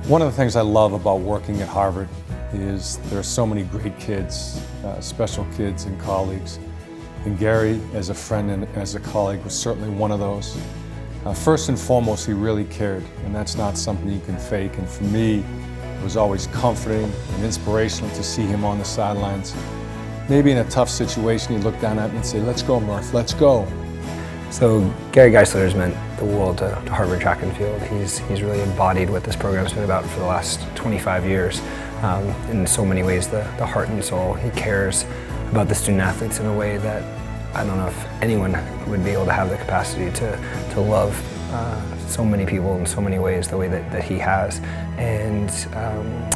One of the things I love about working at Harvard is there are so many great kids, special kids and colleagues. And Gary, as a friend and as a colleague, was certainly one of those. First and foremost, he really cared, and that's not something you can fake. And for me, it was always comforting and inspirational to see him on the sidelines. Maybe in a tough situation, he'd look down at me and say, "Let's go, Murph, let's go." So Gary Geissler has meant the world to Harvard track and field. He's really embodied what this program's been about for the last 25 years. In so many ways, the heart and soul. He cares about the student athletes in a way that I don't know if anyone would be able to have the capacity to love so many people in so many ways the way that he has. And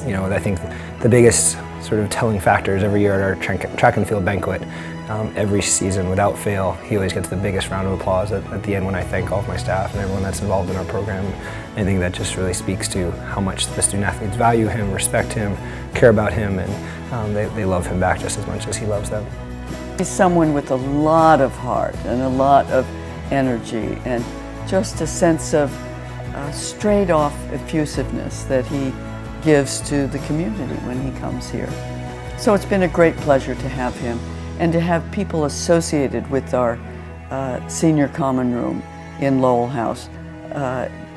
you know, I think the biggest sort of telling factor is every year at our track and field banquet, every season without fail, he always gets the biggest round of applause at the end when I thank all of my staff and everyone that's involved in our program. I think that just really speaks to how much the student athletes value him, respect him, care about him, and they love him back just as much as he loves them. He's someone with a lot of heart and a lot of energy and just a sense of straight off effusiveness that he gives to the community when he comes here. So it's been a great pleasure to have him and to have people associated with our senior common room in Lowell House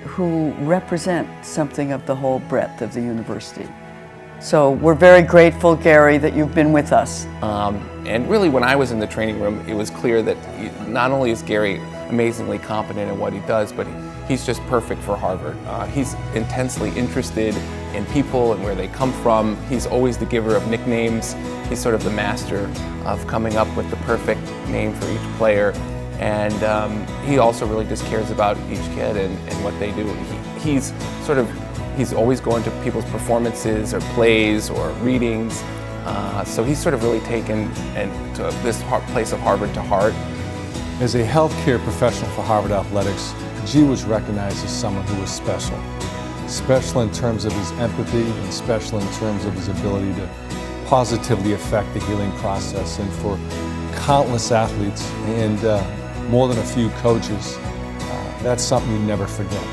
who represent something of the whole breadth of the university. So we're very grateful, Gary, that you've been with us. And really, when I was in the training room, it was clear that not only is Gary amazingly competent in what he does, but he's just perfect for Harvard. He's intensely interested in people and where they come from. He's always the giver of nicknames. He's sort of the master of coming up with the perfect name for each player. And he also really just cares about each kid and what they do. He's always going to people's performances or plays or readings. So he's sort of really taken to this place of Harvard to heart. As a healthcare professional for Harvard Athletics, G was recognized as someone who was special. Special in terms of his empathy and special in terms of his ability to positively affect the healing process. And for countless athletes and more than a few coaches, that's something you never forget.